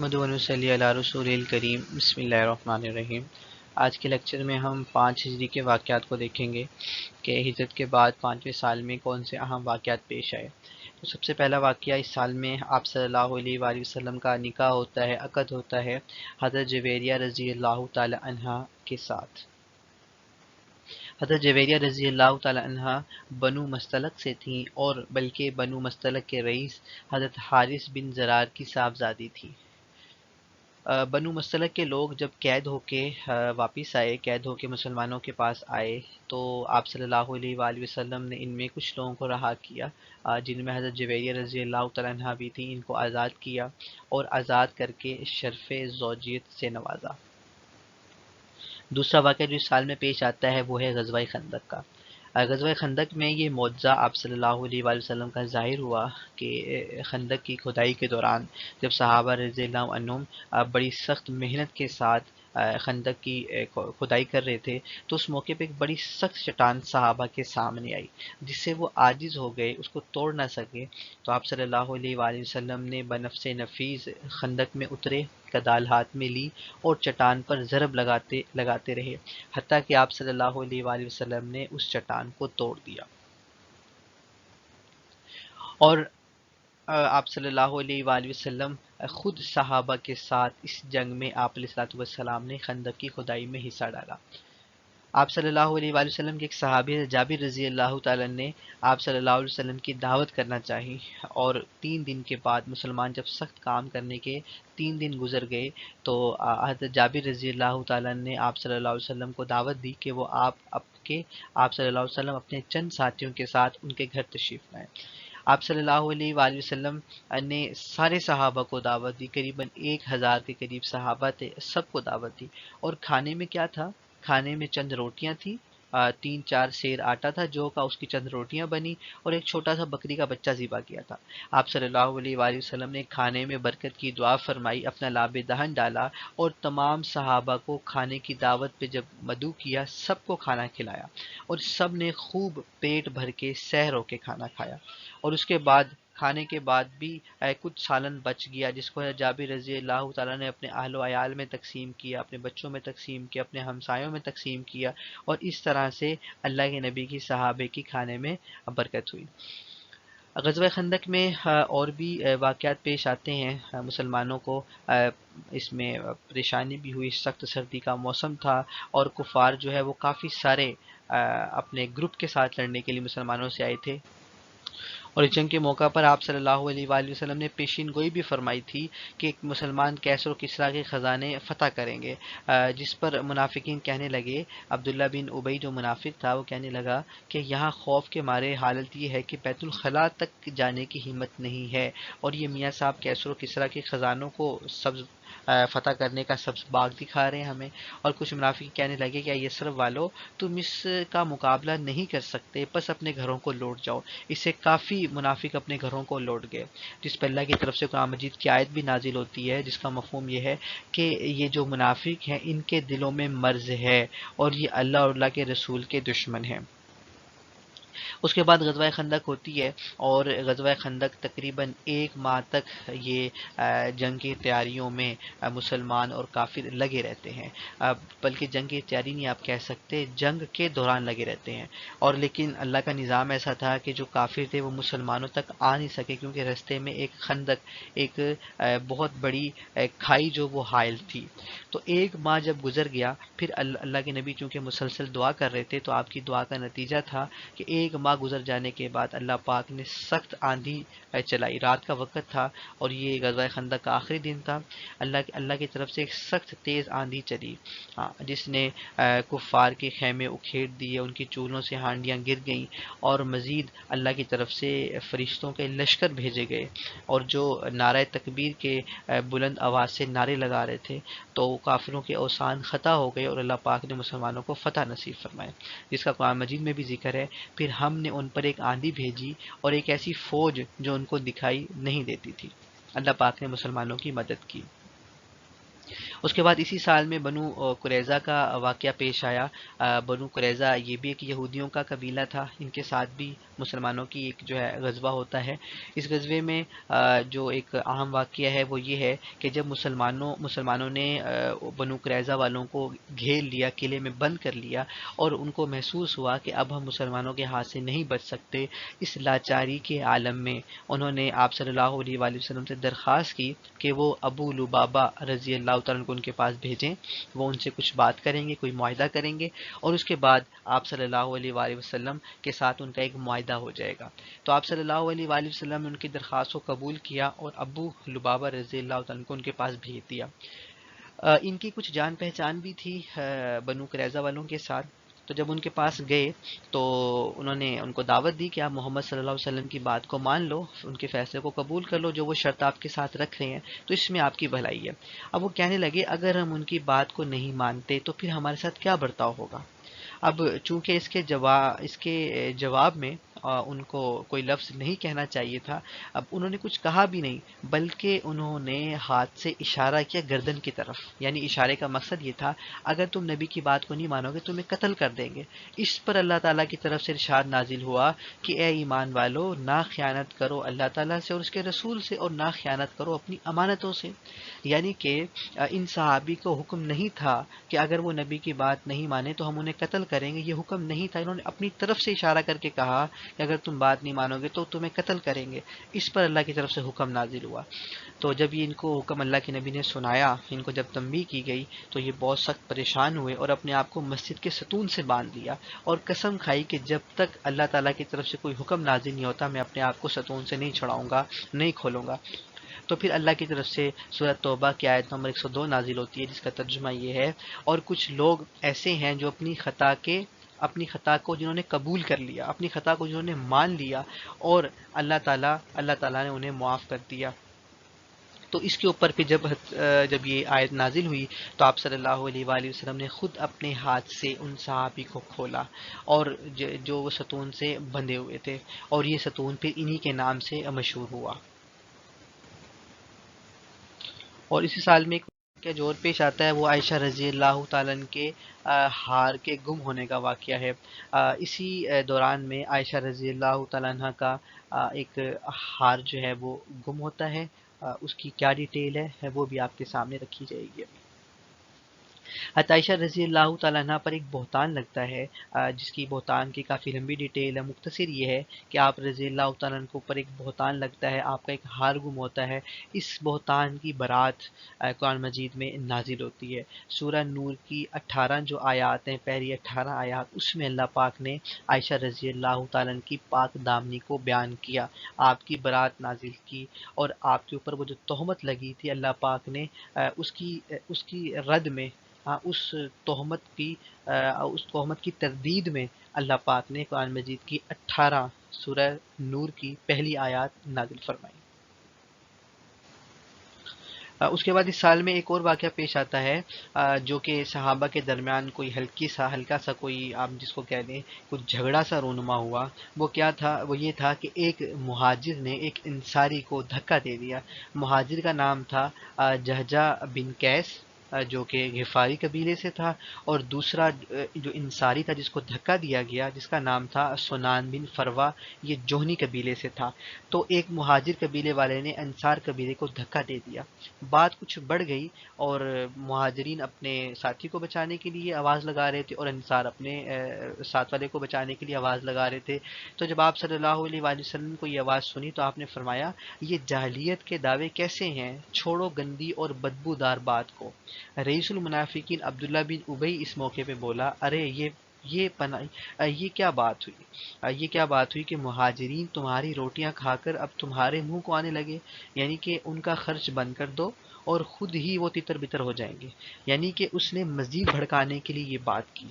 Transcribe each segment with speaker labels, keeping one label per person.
Speaker 1: محمد صلی علی رسول الکریم بسم اللہ الرحمن الرحیم۔ آج کے لیکچر میں ہم 5 ہجری کے واقعات کو دیکھیں گے کہ ہجرت کے بعد 5ویں سال میں کون سے اہم واقعات پیش آئے۔ تو سب سے پہلا واقعہ اس سال میں آپ صلی اللہ علیہ وآلہ وسلم کا نکاح ہوتا ہے، عقد ہوتا ہے حضرت جویریہ رضی اللہ تعالی عنہ کے ساتھ۔ حضرت جویریہ رضی اللہ تعالی عنہ بنو مستلق سے تھیں، اور بلکہ بنو مستلق کے رئیس حضرت حارث بن زرار کی صاحبزادی تھی۔ بنو مستلق کے لوگ جب قید ہو کے واپس آئے، قید ہو کے مسلمانوں کے پاس آئے، تو آپ صلی اللہ علیہ وآلہ وسلم نے ان میں کچھ لوگوں کو رہا کیا، جن میں حضرت جویریہ رضی اللہ تعالیٰ عنہ بھی تھی۔ ان کو آزاد کیا اور آزاد کر کے شرف زوجیت سے نوازا۔ دوسرا واقعہ جو اس سال میں پیش آتا ہے وہ ہے غزوہ خندق کا۔ غزوہ خندق میں یہ معجزہ آپ صلی اللہ علیہ وآلہ وسلم کا ظاہر ہوا کہ خندق کی کھدائی کے دوران جب صحابہ رضی اللہ عنہم بڑی سخت محنت کے ساتھ خندق کی کھدائی کر رہے تھے، تو اس موقع پہ ایک بڑی سخت چٹان صحابہ کے سامنے آئی، جس سے وہ عاجز ہو گئے، اس کو توڑ نہ سکے۔ تو آپ صلی اللہ علیہ وآلہ وسلم نے بنفس نفیس خندق میں اترے، کدال ہاتھ میں لی اور چٹان پر ضرب لگاتے رہے، حتیٰ کہ آپ صلی اللہ علیہ وآلہ وسلم نے اس چٹان کو توڑ دیا۔ اور آپ صلی اللہ علیہ وآلہ وسلم خود صحابہ کے ساتھ اس جنگ میں آپ علیہ الصلوۃ والسلام نے خندق کی کھدائی میں حصہ ڈالا۔ آپ صلی اللہ علیہ وآلہ وسلم کے ایک صحابی جابر رضی اللہ تعالیٰ نے آپ صلی اللہ علیہ وسلم کی دعوت کرنا چاہی، اور 3 دن کے بعد مسلمان جب سخت کام کرنے کے 3 دن گزر گئے، تو حضرت جابر رضی اللہ تعالیٰ نے آپ صلی اللہ علیہ وسلم کو دعوت دی کہ وہ آپ صلی اللہ علیہ وسلم اپنے چند ساتھیوں کے ساتھ ان کے گھر تشریف لائیں۔ آپ صلی اللہ علیہ وآلہ وسلم نے سارے صحابہ کو دعوت دی، قریباً 1000 کے قریب صحابہ تھے، سب کو دعوت دی۔ اور کھانے میں کیا تھا؟ کھانے میں چند روٹیاں تھیں، 3-4 سیر آٹا تھا جو کا، اس کی چند روٹیاں بنی، اور ایک چھوٹا سا بکری کا بچہ ذبح کیا تھا۔ آپ صلی اللہ علیہ وآلہ وسلم نے کھانے میں برکت کی دعا فرمائی، اپنا لاب دہن ڈالا، اور تمام صحابہ کو کھانے کی دعوت پہ جب مدعو کیا، سب کو کھانا کھلایا، اور سب نے خوب پیٹ بھر کے سحر ہو کے کھانا کھایا۔ اور اس کے بعد کھانے کے بعد بھی کچھ سالن بچ گیا، جس کو جابر رضی اللہ تعالیٰ نے اپنے اہل و عیال میں تقسیم کیا، اپنے بچوں میں تقسیم کیا، اپنے ہمسایوں میں تقسیم کیا، اور اس طرح سے اللہ کے نبی کی صحابے کی کھانے میں برکت ہوئی۔ غزوہ خندق میں اور بھی واقعات پیش آتے ہیں مسلمانوں کو۔ اس میں پریشانی بھی ہوئی، سخت سردی کا موسم تھا، اور کفار جو ہے وہ کافی سارے اپنے گروپ کے ساتھ لڑنے کے لیے مسلمانوں سے آئے تھے۔ اور اس جنگ کے موقع پر آپ صلی اللہ علیہ وآلہ وسلم نے پیشین گوئی بھی فرمائی تھی کہ ایک مسلمان کیسر و کسریٰ کے خزانے فتح کریں گے، جس پر منافقین کہنے لگے، عبداللہ بن ابی جو منافق تھا وہ کہنے لگا کہ یہاں خوف کے مارے حالت یہ ہے کہ بیت الخلاء تک جانے کی ہمت نہیں ہے، اور یہ میاں صاحب کیسر و کسریٰ کے خزانوں کو فتح کرنے کا سبز باغ دکھا رہے ہیں ہمیں۔ اور کچھ منافق کہنے لگے کہ یثرب والو، تم اس کا مقابلہ نہیں کر سکتے، بس اپنے گھروں کو لوٹ جاؤ۔ اس سے کافی منافق اپنے گھروں کو لوٹ گئے، جس پہ اللہ کی طرف سے قرآن مجید کی آیت بھی نازل ہوتی ہے، جس کا مفہوم یہ ہے کہ یہ جو منافق ہیں ان کے دلوں میں مرض ہے، اور یہ اللہ اور اللہ کے رسول کے دشمن ہیں۔ اس کے بعد غزوہ خندق ہوتی ہے، اور غزوہ خندق تقریباً 1 ماہ تک یہ جنگ کی تیاریوں میں مسلمان اور کافر لگے رہتے ہیں، بلکہ جنگ کی تیاری نہیں آپ کہہ سکتے، جنگ کے دوران لگے رہتے ہیں۔ اور لیکن اللہ کا نظام ایسا تھا کہ جو کافر تھے وہ مسلمانوں تک آ نہیں سکے، کیونکہ رستے میں ایک خندق، ایک بہت بڑی کھائی جو وہ حائل تھی۔ تو 1 ماہ جب گزر گیا، پھر اللہ کے نبی چونکہ مسلسل دعا کر رہے تھے، تو آپ کی دعا کا نتیجہ تھا کہ 1 ماہ گزر جانے کے بعد اللہ پاک نے سخت آندھی چلائی، رات کا وقت تھا، اور یہ غزوہ خندق کا آخری دن تھا۔ اللہ کی طرف سے ایک سخت تیز آندھی چلی، جس نے کفار کے خیمے اکھیڑ دیے، ان کی چولہوں سے ہانڈیاں گر گئیں، اور مزید اللہ کی طرف سے فرشتوں کے لشکر بھیجے گئے، اور جو نعرہ تکبیر کے بلند آواز سے نعرے لگا رہے تھے، تو کافروں کے اوثان خطا ہو گئے، اور اللہ پاک نے مسلمانوں کو فتح نصیب فرمائے، جس کا قرآن مجید میں بھی ذکر ہے۔ پھر ہم نے ان پر ایک آندھی بھیجی، اور ایک ایسی فوج جو ان کو دکھائی نہیں دیتی تھی۔ اللہ پاک نے مسلمانوں کی مدد کی۔ اس کے بعد اسی سال میں بنو قریظہ کا واقعہ پیش آیا۔ بنو قریظہ یہ بھی ایک یہودیوں کا قبیلہ تھا، ان کے ساتھ بھی مسلمانوں کی ایک جو ہے غزوہ ہوتا ہے۔ اس غزوے میں جو ایک اہم واقعہ ہے وہ یہ ہے کہ جب مسلمانوں نے بنو قریظہ والوں کو گھیر لیا، قلعے میں بند کر لیا، اور ان کو محسوس ہوا کہ اب ہم مسلمانوں کے ہاتھ سے نہیں بچ سکتے، اس لاچاری کے عالم میں انہوں نے آپ صلی اللہ علیہ وآلہ وسلم سے درخواست کی کہ وہ ابو لبابہ رضی اللہ تعالیٰ عنہ کو ان کے پاس بھیجیں، وہ ان سے کچھ بات کریں گے، کوئی معاہدہ کریں گے، اور اس کے بعد آپ صلی اللہ علیہ وآلہ وسلم کے ساتھ ان کا ایک معاہدہ ہو جائے گا۔ تو آپ صلی اللہ علیہ وآلہ وسلم نے ان کی درخواست کو قبول کیا اور ابو لبابہ رضی اللہ تعالیٰ عنہ کو ان کے پاس بھیج دیا۔ ان کی کچھ جان پہچان بھی تھی بنو قریظہ والوں کے ساتھ، تو جب ان کے پاس گئے تو انہوں نے ان کو دعوت دی کہ آپ محمد صلی اللہ علیہ وسلم کی بات کو مان لو، ان کے فیصلے کو قبول کر لو، جو وہ شرط آپ کے ساتھ رکھ رہے ہیں تو اس میں آپ کی بھلائی ہے۔ اب وہ کہنے لگے اگر ہم ان کی بات کو نہیں مانتے تو پھر ہمارے ساتھ کیا برتاؤ ہوگا؟ اب چونکہ اس کے جواب میں ان کو کوئی لفظ نہیں کہنا چاہیے تھا، اب انہوں نے کچھ کہا بھی نہیں، بلکہ انہوں نے ہاتھ سے اشارہ کیا گردن کی طرف، یعنی اشارے کا مقصد یہ تھا اگر تم نبی کی بات کو نہیں مانو گے تمہیں قتل کر دیں گے۔ اس پر اللہ تعالیٰ کی طرف سے ارشاد نازل ہوا کہ اے ایمان والو، نہ خیانت کرو اللہ تعالیٰ سے اور اس کے رسول سے، اور نہ خیانت کرو اپنی امانتوں سے۔ یعنی کہ ان صحابی کو حکم نہیں تھا کہ اگر وہ نبی کی بات نہیں مانے تو ہم انہیں قتل کریں گے، یہ حکم نہیں تھا، انہوں نے اپنی طرف سے اشارہ کر کے کہا کہ اگر تم بات نہیں مانو گے تو تمہیں قتل کریں گے۔ اس پر اللہ کی طرف سے حکم نازل ہوا۔ تو جب یہ ان کو حکم اللہ کے نبی نے سنایا، ان کو جب تنبیہ کی گئی تو یہ بہت سخت پریشان ہوئے اور اپنے آپ کو مسجد کے ستون سے باندھ لیا اور قسم کھائی کہ جب تک اللہ تعالیٰ کی طرف سے کوئی حکم نازل نہیں ہوتا میں اپنے آپ کو ستون سے نہیں چھڑاؤں گا، نہیں کھولوں گا۔ تو پھر اللہ کی طرف سے سورۃ توبہ کی آیت نمبر 102 نازل ہوتی ہے، جس کا ترجمہ یہ ہے اور کچھ لوگ ایسے ہیں جو اپنی خطا کو جنہوں نے قبول کر لیا، اپنی خطا کو جنہوں نے مان لیا، اور اللہ تعالیٰ نے انہیں معاف کر دیا۔ تو اس کے اوپر پھر جب یہ آیت نازل ہوئی تو آپ صلی اللہ علیہ وآلہ وسلم نے خود اپنے ہاتھ سے ان صحابی کو کھولا، اور جو وہ ستون سے بندھے ہوئے تھے، اور یہ ستون پھر انہی کے نام سے مشہور ہوا۔ اور اسی سال میں ایک واقعہ جو اور پیش آتا ہے وہ عائشہ رضی اللہ تعالیٰ عنہ کے ہار کے گم ہونے کا واقعہ ہے۔ اسی دوران میں عائشہ رضی اللہ تعالیٰ عنہ کا ایک ہار جو ہے وہ گم ہوتا ہے۔ اس کی کیا ڈیٹیل ہے وہ بھی آپ کے سامنے رکھی جائے گی۔ عائشہ رضی اللہ تعالیٰ عنہ پر ایک بہتان لگتا ہے، جس کی بہتان کی کافی لمبی ڈیٹیل ہے۔ مختصر یہ ہے کہ آپ رضی اللہ تعالیٰ عنہ کے اوپر ایک بہتان لگتا ہے، آپ کا ایک ہار گم ہوتا ہے۔ اس بہتان کی برات قرآن مجید میں نازل ہوتی ہے۔ سورہ نور کی 18 جو آیات ہیں، پہلی 18 آیات، اس میں اللہ پاک نے عائشہ رضی اللہ تعالیٰ عنہ کی پاک دامنی کو بیان کیا، آپ کی برات نازل کی، اور آپ کے اوپر وہ جو تہمت لگی تھی اللہ پاک نے اس کی رد میں، اس تہمت کی تردید میں اللہ پاک نے قرآن مجید کی 18 سورہ نور کی پہلی آیات نازل فرمائی۔ اس کے بعد اس سال میں ایک اور واقعہ پیش آتا ہے جو کہ صحابہ کے درمیان کوئی ہلکا سا کوئی آپ جس کو کہہ دیں کچھ جھگڑا سا رونما ہوا۔ وہ کیا تھا؟ وہ یہ تھا کہ ایک مہاجر نے ایک انصاری کو دھکا دے دیا۔ مہاجر کا نام تھا جہجہ بن قیس، جو کہ غفاری قبیلے سے تھا، اور دوسرا جو انصاری تھا جس کو دھکا دیا گیا، جس کا نام تھا سنان بن فروا، یہ جوہنی قبیلے سے تھا۔ تو ایک مہاجر قبیلے والے نے انصار قبیلے کو دھکا دے دیا، بات کچھ بڑھ گئی، اور مہاجرین اپنے ساتھی کو بچانے کے لیے آواز لگا رہے تھے اور انصار اپنے ساتھ والے کو بچانے کے لیے آواز لگا رہے تھے۔ تو جب آپ صلی اللہ علیہ وآلہ وسلم کو یہ آواز سنی تو آپ نے فرمایا یہ جاہلیت کے دعوے کیسے ہیں، چھوڑو گندی اور بدبودار بات کو۔ رئیس المنافقین عبداللہ بن ابی اس موقع پہ بولا ارے یہ کیا بات ہوئی کہ مہاجرین تمہاری روٹیاں کھا کر اب تمہارے منہ کو آنے لگے، یعنی کہ ان کا خرچ بند کر دو اور خود ہی وہ تتر بتر ہو جائیں گے۔ یعنی کہ اس نے مزید بھڑکانے کے لیے یہ بات کی،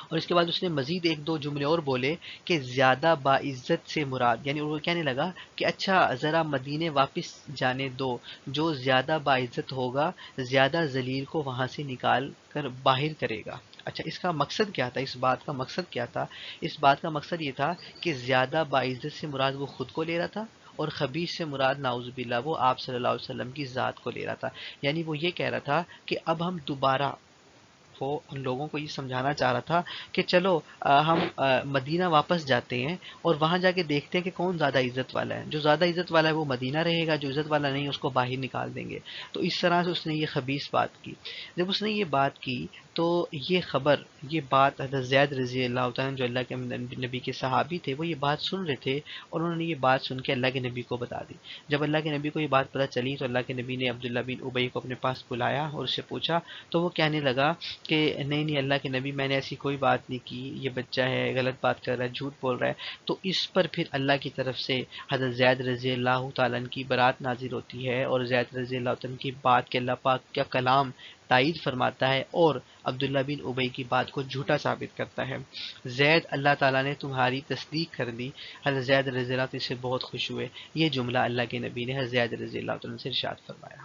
Speaker 1: اور اس کے بعد اس نے مزید ایک دو جملے اور بولے کہ زیادہ باعزت سے مراد، یعنی وہ کہنے لگا کہ اچھا ذرا مدینے واپس جانے دو، جو زیادہ باعزت ہوگا زیادہ ذلیل کو وہاں سے نکال کر باہر کرے گا۔ اچھا اس کا مقصد کیا تھا؟ اس بات کا مقصد کیا تھا؟ اس بات کا مقصد یہ تھا کہ زیادہ باعزت سے مراد وہ خود کو لے رہا تھا، اور خبیث سے مراد ناؤذ باللہ وہ آپ صلی اللہ علیہ وسلم کی ذات کو لے رہا تھا، یعنی وہ یہ کہہ رہا تھا کہ اب ہم دوبارہ، وہ ان لوگوں کو یہ سمجھانا چاہ رہا تھا کہ چلو ہم مدینہ واپس جاتے ہیں اور وہاں جا کے دیکھتے ہیں کہ کون زیادہ عزت والا ہے، جو زیادہ عزت والا ہے وہ مدینہ رہے گا، جو عزت والا نہیں اس کو باہر نکال دیں گے۔ تو اس طرح سے اس نے یہ خبیث بات کی۔ جب اس نے یہ بات کی تو یہ خبر، یہ بات حضرت زید رضی اللہ تعالیٰ عنہ جو اللہ کے نبی کے صحابی تھے، وہ یہ بات سن رہے تھے اور انہوں نے یہ بات سن کے اللہ کے نبی کو بتا دی۔ جب اللہ کے نبی کو یہ بات پتہ چلی تو اللہ کے نبی نے عبداللہ بن ابی کو اپنے پاس بلایا اور اس سے پوچھا، تو وہ کہنے لگا کہ نہیں نہیں اللہ کے نبی، میں نے ایسی کوئی بات نہیں کی، یہ بچہ ہے، غلط بات کر رہا ہے، جھوٹ بول رہا ہے۔ تو اس پر پھر اللہ کی طرف سے حضرت زید رضی اللہ تعالیٰ عنہ کی برات نازل ہوتی ہے اور زید رضی اللہ تعالیٰ عنہ کی بات کے اللہ پاک کا کلام تائید فرماتا ہے اور عبداللہ بن ابی کی بات کو جھوٹا ثابت کرتا ہے۔ زید، اللہ تعالیٰ نے تمہاری تصدیق کر دی۔ حضرت زید رضی اللہ عنہ سے بہت خوش ہوئے۔ یہ جملہ اللہ کے نبی نے حضرت زید رضی اللہ عنہ سے ارشاد فرمایا۔